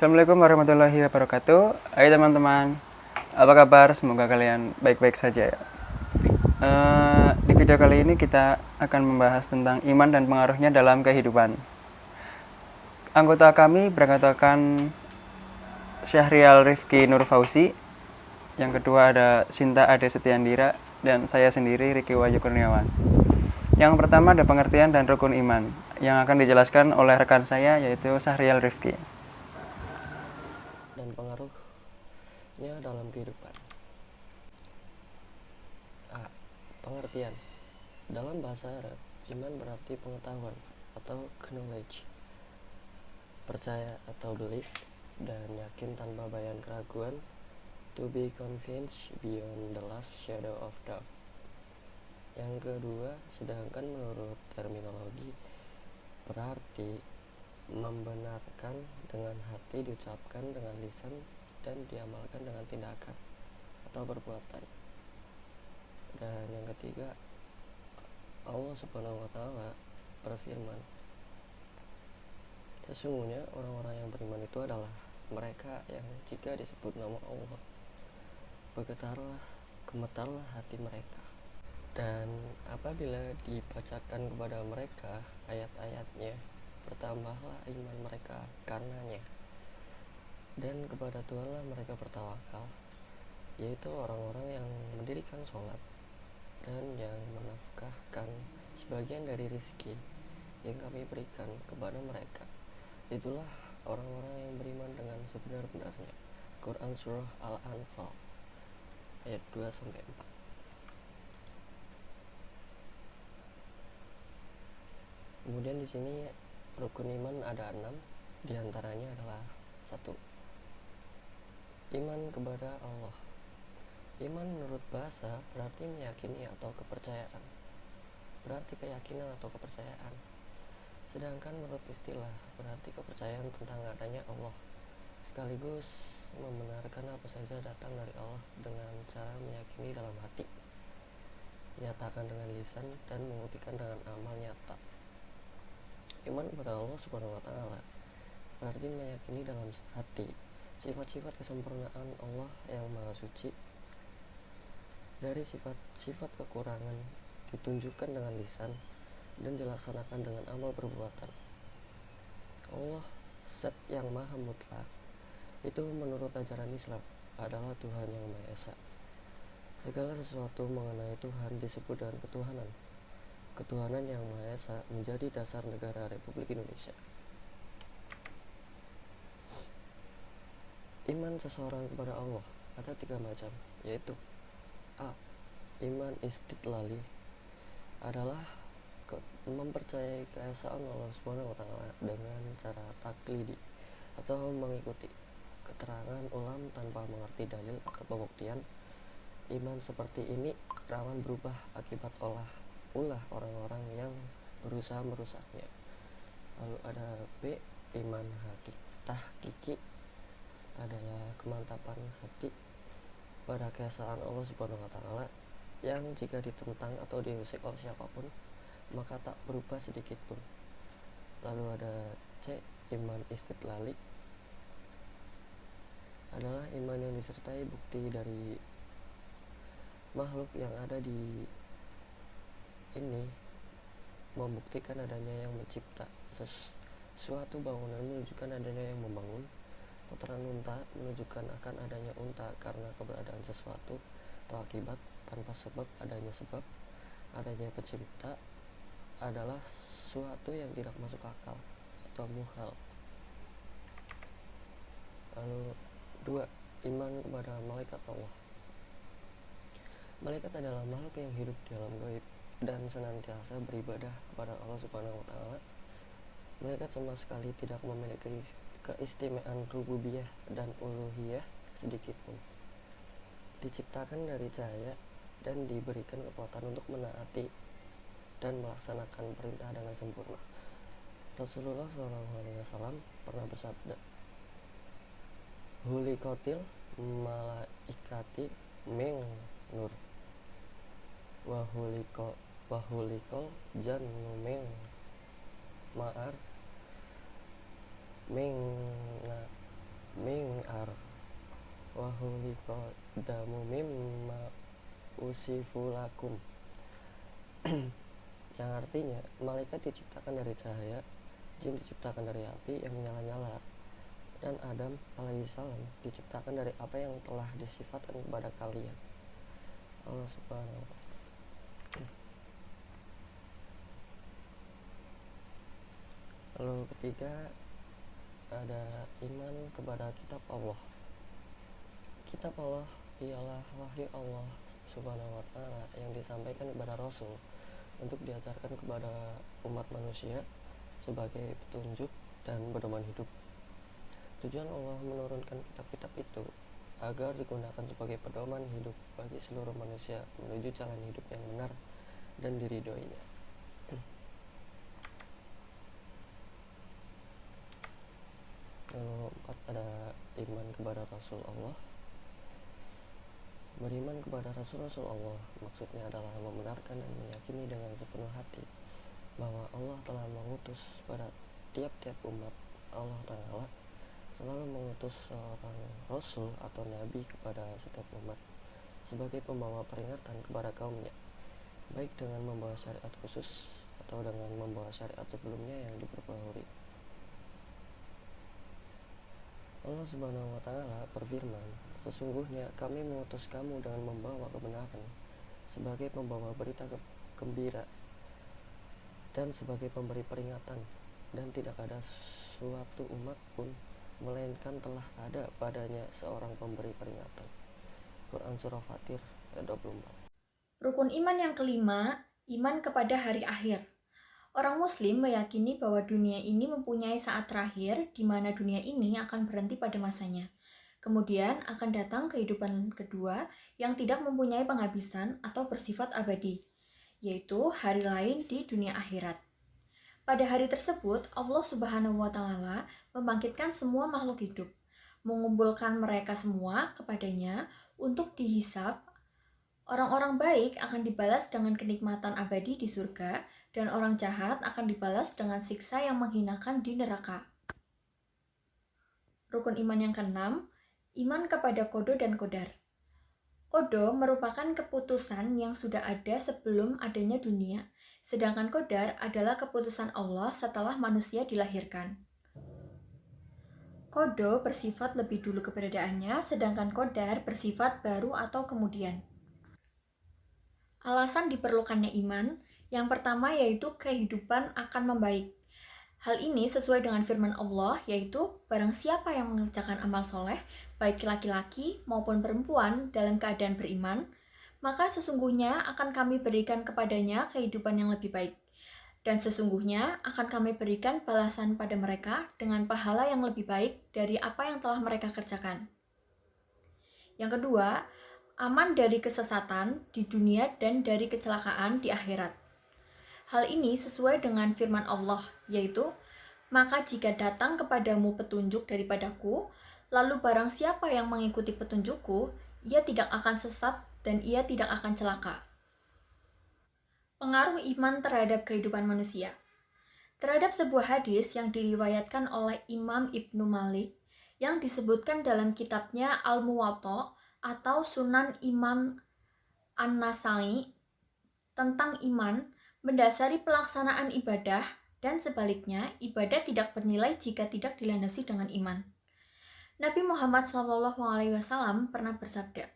Assalamualaikum warahmatullahi wabarakatuh. Hai teman-teman, apa kabar? Semoga kalian baik-baik saja ya. Di video kali ini kita akan membahas tentang iman dan pengaruhnya dalam kehidupan. Anggota kami beranggotakan Syahrial Rifki Nur Fauzi. Yang kedua ada Sinta Ade Setiandira dan saya sendiri Riki Wahyu Kurniawan. Yang pertama ada pengertian dan rukun iman yang akan dijelaskan oleh rekan saya yaitu Syahrial Rifki. Dan pengaruhnya dalam kehidupan. A. Pengertian. Dalam bahasa Arab, iman berarti pengetahuan atau knowledge, percaya atau belief, dan yakin tanpa bayan keraguan, to be convinced beyond the last shadow of doubt. Yang kedua, sedangkan menurut terminologi, berarti membenarkan dengan hati, diucapkan dengan lisan, dan diamalkan dengan tindakan atau perbuatan. Dan yang ketiga, Allah Subhanahu wa Ta'ala berfirman, sesungguhnya orang-orang yang beriman itu adalah mereka yang jika disebut nama Allah, gemetarlah hati mereka. Dan apabila dibacakan kepada mereka ayat-ayatnya, bertambahlah iman mereka karenanya. Dan kepada Tuhanlah mereka bertawakal, yaitu orang-orang yang mendirikan sholat dan yang menafkahkan sebagian dari rezeki yang kami berikan kepada mereka. Itulah orang-orang yang beriman dengan sebenar-benarnya. Quran Surah Al-Anfal ayat 2-4. Kemudian di sini rukun iman ada 6, diantaranya adalah 1. Iman kepada Allah. Iman menurut bahasa berarti meyakini atau kepercayaan, berarti keyakinan atau kepercayaan. Sedangkan menurut istilah berarti kepercayaan tentang adanya Allah, sekaligus membenarkan apa saja datang dari Allah dengan cara meyakini dalam hati, menyatakan dengan lisan, dan membuktikan dengan amal nyata. Iman kepada Allah Subhanahu wa Ta'ala berarti meyakini dalam hati sifat-sifat kesempurnaan Allah yang maha suci. Dari sifat-sifat kekurangan ditunjukkan dengan lisan dan dilaksanakan dengan amal perbuatan. Allah Zat yang maha mutlak itu menurut ajaran Islam adalah Tuhan yang Maha Esa. Segala sesuatu mengenai Tuhan disebut dengan ketuhanan. Ketuhanan yang Maha Esa menjadi dasar negara Republik Indonesia. Iman seseorang kepada Allah ada 3 macam, yaitu A. Iman istidlali adalah mempercayai keesaan Allah Subhanahu wa Ta'ala dengan cara taklidi atau mengikuti keterangan ulam tanpa mengerti dalil atau pembuktian. Iman seperti ini rawan berubah akibat ulah orang-orang yang berusaha merusaknya. Lalu ada B. Iman tahqiqi adalah kemantapan hati pada keesaan Allah Subhanahu wa Ta'ala yang jika ditentang atau diusik oleh siapapun maka tak berubah sedikit pun. Lalu ada C. Iman istidlali adalah iman yang disertai bukti dari makhluk yang ada di ini membuktikan adanya yang mencipta suatu bangunan, menunjukkan adanya yang membangun. Putaran unta menunjukkan akan adanya unta karena keberadaan sesuatu atau akibat tanpa sebab adanya sebab. Adanya pencipta adalah suatu yang tidak masuk akal atau muhal. Lalu 2. Iman kepada malaikat Allah. Malaikat adalah makhluk yang hidup di alam gaib dan senantiasa beribadah kepada Allah Subhanahu wa Ta'ala. Malaikat sama sekali tidak memiliki keistimewaan rububiyah dan uluhiyah sedikit pun. Diciptakan dari cahaya dan diberikan kekuatan untuk menaati dan melaksanakan perintah dengan sempurna. Rasulullah SAW pernah bersabda, "Hulikotil malaikati min nur wahulikol jannu min mingar wahuliko damu mimma usifulakum, yang artinya malaikat diciptakan dari cahaya, jin diciptakan dari api yang menyala-nyala, dan Adam alaihissalam diciptakan dari apa yang telah disifatkan kepada kalian. Allah subhanahu wa ta'ala. Lalu ketiga ada iman kepada kitab Allah. Kitab Allah ialah wahyu Allah subhanahu wa ta'ala yang disampaikan kepada Rasul untuk diajarkan kepada umat manusia sebagai petunjuk dan pedoman hidup. Tujuan Allah menurunkan kitab-kitab itu agar digunakan sebagai pedoman hidup bagi seluruh manusia menuju jalan hidup yang benar dan diridhoinya. Lalu 4 ada iman kepada Rasul Allah. Beriman kepada Rasul-Rasul Allah maksudnya adalah membenarkan dan meyakini dengan sepenuh hati bahwa Allah telah mengutus pada tiap-tiap umat Allah Ta'ala, selalu mengutus seorang Rasul atau Nabi kepada setiap umat sebagai pembawa peringatan kepada kaumnya, baik dengan membawa syariat khusus atau dengan membawa syariat sebelumnya yang diperbarui. Allah Subhanahu wa Ta'ala berfirman, sesungguhnya kami mengutus kamu dengan membawa kebenaran sebagai pembawa berita gembira dan sebagai pemberi peringatan, dan tidak ada suatu umat pun melainkan telah ada padanya seorang pemberi peringatan. Quran Surah Fatir ayat 24. Rukun iman yang kelima, iman kepada hari akhir. Orang Muslim meyakini bahwa dunia ini mempunyai saat terakhir di mana dunia ini akan berhenti pada masanya. Kemudian akan datang kehidupan kedua yang tidak mempunyai penghabisan atau bersifat abadi, yaitu hari lain di dunia akhirat. Pada hari tersebut, Allah Subhanahu wa Ta'ala membangkitkan semua makhluk hidup, mengumpulkan mereka semua kepadanya untuk dihisab. Orang-orang baik akan dibalas dengan kenikmatan abadi di surga, dan orang jahat akan dibalas dengan siksa yang menghinakan di neraka. Rukun iman yang keenam, iman kepada qada dan qadar. Qada merupakan keputusan yang sudah ada sebelum adanya dunia, sedangkan qadar adalah keputusan Allah setelah manusia dilahirkan. Qada bersifat lebih dulu keberadaannya, sedangkan qadar bersifat baru atau kemudian. Alasan diperlukannya iman, yang pertama yaitu kehidupan akan membaik. Hal ini sesuai dengan firman Allah, yaitu barang siapa yang mengerjakan amal soleh, baik laki-laki maupun perempuan dalam keadaan beriman, maka sesungguhnya akan kami berikan kepadanya kehidupan yang lebih baik. Dan sesungguhnya akan kami berikan balasan pada mereka dengan pahala yang lebih baik dari apa yang telah mereka kerjakan. Yang kedua, aman dari kesesatan di dunia dan dari kecelakaan di akhirat. Hal ini sesuai dengan firman Allah, yaitu, maka jika datang kepadamu petunjuk daripadaku, lalu barang siapa yang mengikuti petunjukku, ia tidak akan sesat dan ia tidak akan celaka. Pengaruh iman terhadap kehidupan manusia. Terhadap sebuah hadis yang diriwayatkan oleh Imam Ibnu Malik, yang disebutkan dalam kitabnya Al-Muwatta atau Sunan Imam An-Nasai, tentang iman mendasari pelaksanaan ibadah, dan sebaliknya ibadah tidak bernilai jika tidak dilandasi dengan iman. Nabi Muhammad SAW pernah bersabda,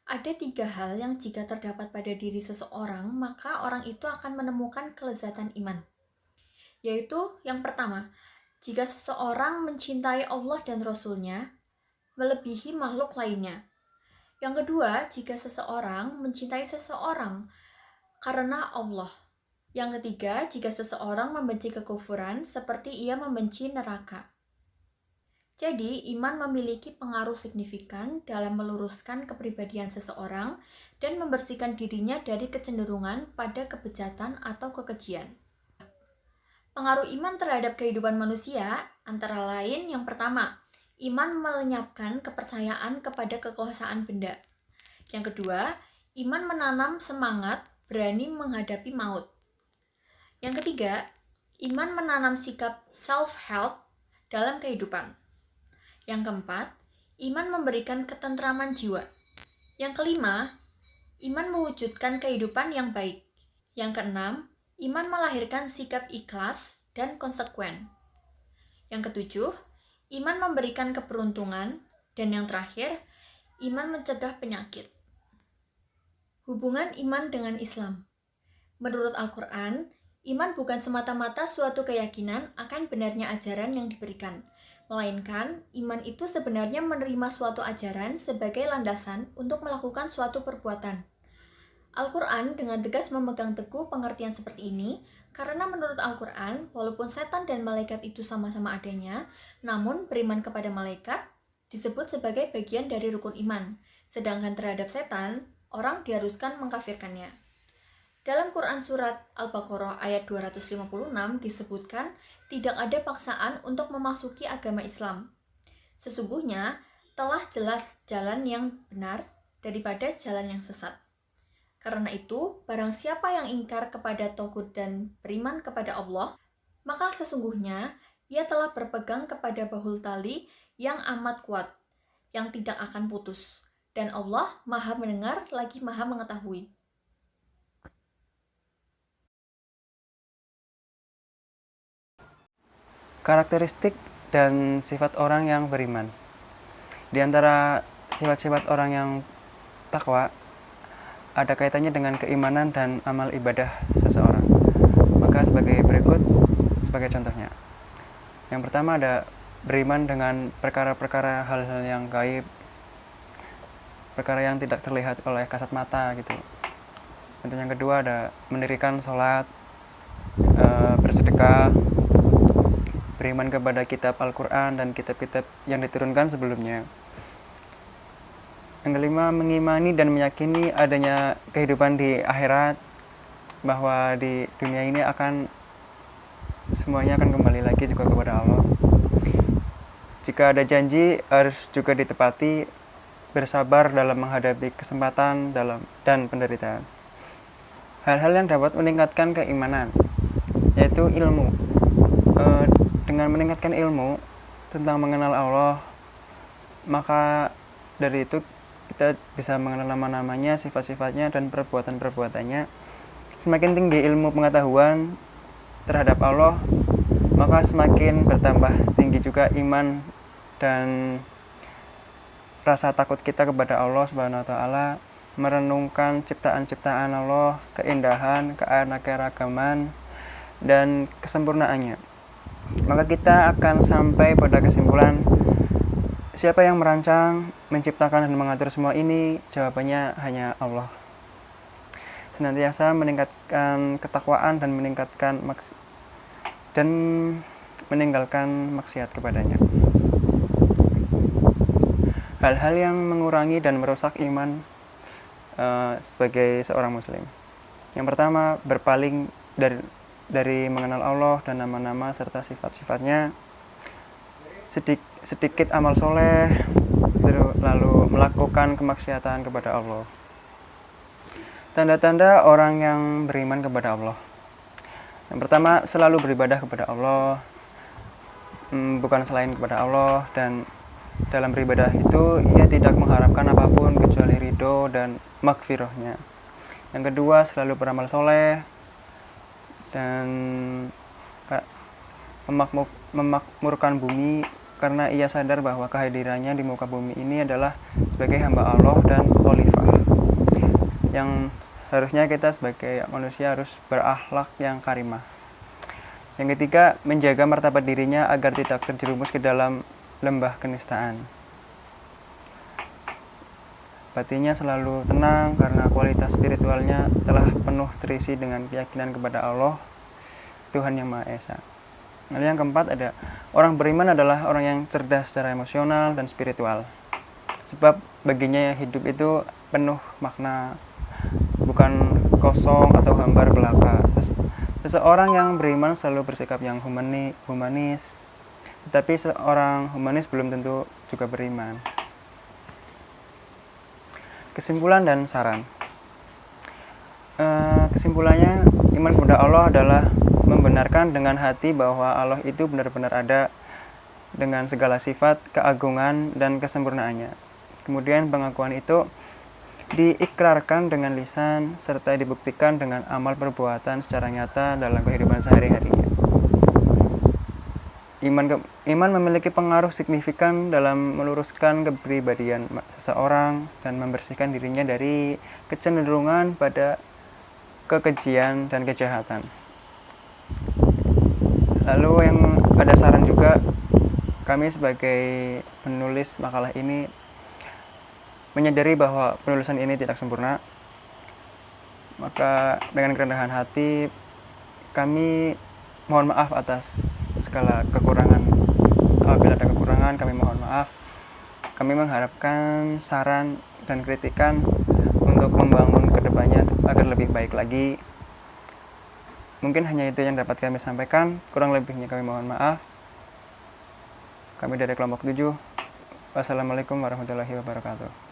ada 3 hal yang jika terdapat pada diri seseorang, maka orang itu akan menemukan kelezatan iman. Yaitu yang pertama, jika seseorang mencintai Allah dan Rasul-Nya melebihi makhluk lainnya. Yang kedua, jika seseorang mencintai seseorang karena Allah. Yang ketiga, jika seseorang membenci kekufuran seperti ia membenci neraka. Jadi, iman memiliki pengaruh signifikan dalam meluruskan kepribadian seseorang dan membersihkan dirinya dari kecenderungan pada kebejatan atau kekejian. Pengaruh iman terhadap kehidupan manusia antara lain yang pertama, iman melenyapkan kepercayaan kepada kekuasaan benda. Yang kedua, iman menanam semangat berani menghadapi maut. Yang ketiga, iman menanam sikap self-help dalam kehidupan. Yang keempat, iman memberikan ketentraman jiwa. Yang kelima, iman mewujudkan kehidupan yang baik. Yang keenam, iman melahirkan sikap ikhlas dan konsekuen. Yang ketujuh, iman memberikan keberuntungan. Dan yang terakhir, iman mencegah penyakit. Hubungan iman dengan Islam. Menurut Al-Quran, iman bukan semata-mata suatu keyakinan akan benarnya ajaran yang diberikan, melainkan iman itu sebenarnya menerima suatu ajaran sebagai landasan untuk melakukan suatu perbuatan. Al-Quran dengan tegas memegang teguh pengertian seperti ini, karena menurut Al-Quran, walaupun setan dan malaikat itu sama-sama adanya, namun beriman kepada malaikat disebut sebagai bagian dari rukun iman, sedangkan terhadap setan, orang diharuskan mengkafirkannya. Dalam Quran Surat Al-Baqarah ayat 256 disebutkan tidak ada paksaan untuk memasuki agama Islam. Sesungguhnya telah jelas jalan yang benar daripada jalan yang sesat. Karena itu, barang siapa yang ingkar kepada Tauhid dan beriman kepada Allah, maka sesungguhnya ia telah berpegang kepada bahul tali yang amat kuat, yang tidak akan putus. Dan Allah Maha Mendengar lagi Maha Mengetahui. Karakteristik dan sifat orang yang beriman. Di antara sifat-sifat orang yang takwa, ada kaitannya dengan keimanan dan amal ibadah seseorang. Maka sebagai berikut, sebagai contohnya. Yang pertama ada beriman dengan perkara-perkara hal-hal yang gaib, perkara yang tidak terlihat oleh kasat mata gitu. Contoh yang kedua ada mendirikan sholat, bersedekah, beriman kepada kitab Al-Quran dan kitab-kitab yang diturunkan sebelumnya. Yang kelima, mengimani dan meyakini adanya kehidupan di akhirat, bahwa di dunia ini semuanya akan kembali lagi juga kepada Allah. Jika ada janji harus juga ditepati, bersabar dalam menghadapi kesempatan dan penderitaan. Hal-hal yang dapat meningkatkan keimanan, yaitu ilmu. Dengan meningkatkan ilmu tentang mengenal Allah, maka dari itu kita bisa mengenal nama-namanya, sifat-sifatnya, dan perbuatan-perbuatannya. Semakin tinggi ilmu pengetahuan terhadap Allah, maka semakin bertambah tinggi juga iman dan rasa takut kita kepada Allah Subhanahu wa taala, merenungkan ciptaan-ciptaan Allah, keindahan, keanekaragaman, dan kesempurnaannya. Maka kita akan sampai pada kesimpulan, siapa yang merancang, menciptakan dan mengatur semua ini? Jawabannya hanya Allah. Senantiasa meningkatkan ketakwaan dan meninggalkan maksiat kepadanya. Hal-hal yang mengurangi dan merusak iman sebagai seorang muslim. Yang pertama, berpaling dari mengenal Allah dan nama-nama serta sifat-sifatnya. Sedikit amal soleh, lalu melakukan kemaksiatan kepada Allah. Tanda-tanda orang yang beriman kepada Allah. Yang pertama, selalu beribadah kepada Allah, bukan selain kepada Allah, dan dalam beribadah itu ia tidak mengharapkan apapun kecuali ridho dan maghfirahnya. Yang kedua, selalu beramal soleh dan memakmurkan bumi, karena ia sadar bahwa kehadirannya di muka bumi ini adalah sebagai hamba Allah dan khalifah, yang harusnya kita sebagai manusia harus berakhlak yang karimah. Yang ketiga, menjaga martabat dirinya agar tidak terjerumus ke dalam lembah kenistaan. Batinnya selalu tenang karena kualitas spiritualnya telah penuh terisi dengan keyakinan kepada Allah, Tuhan yang Maha Esa. Lalu yang keempat ada, orang beriman adalah orang yang cerdas secara emosional dan spiritual. Sebab baginya hidup itu penuh makna, bukan kosong atau hambar belaka. Seseorang yang beriman selalu bersikap yang humanis, tetapi seorang humanis belum tentu juga beriman. Kesimpulan dan saran. Kesimpulannya, iman kepada Allah adalah membenarkan dengan hati bahwa Allah itu benar-benar ada dengan segala sifat, keagungan, dan kesempurnaannya. Kemudian pengakuan itu diikrarkan dengan lisan serta dibuktikan dengan amal perbuatan secara nyata dalam kehidupan sehari-harinya. Iman memiliki pengaruh signifikan dalam meluruskan kepribadian seseorang dan membersihkan dirinya dari kecenderungan pada kekejian dan kejahatan. Lalu yang ada saran juga, kami sebagai penulis makalah ini menyadari bahwa penulisan ini tidak sempurna. Maka dengan kerendahan hati kami mohon maaf atas segala kekurangan. Apabila ada kekurangan, kami mohon maaf. Kami mengharapkan saran dan kritikan untuk membangun kedepannya agar lebih baik lagi. Mungkin hanya itu yang dapat kami sampaikan. Kurang lebihnya kami mohon maaf. Kami dari kelompok 7. Wassalamualaikum warahmatullahi wabarakatuh.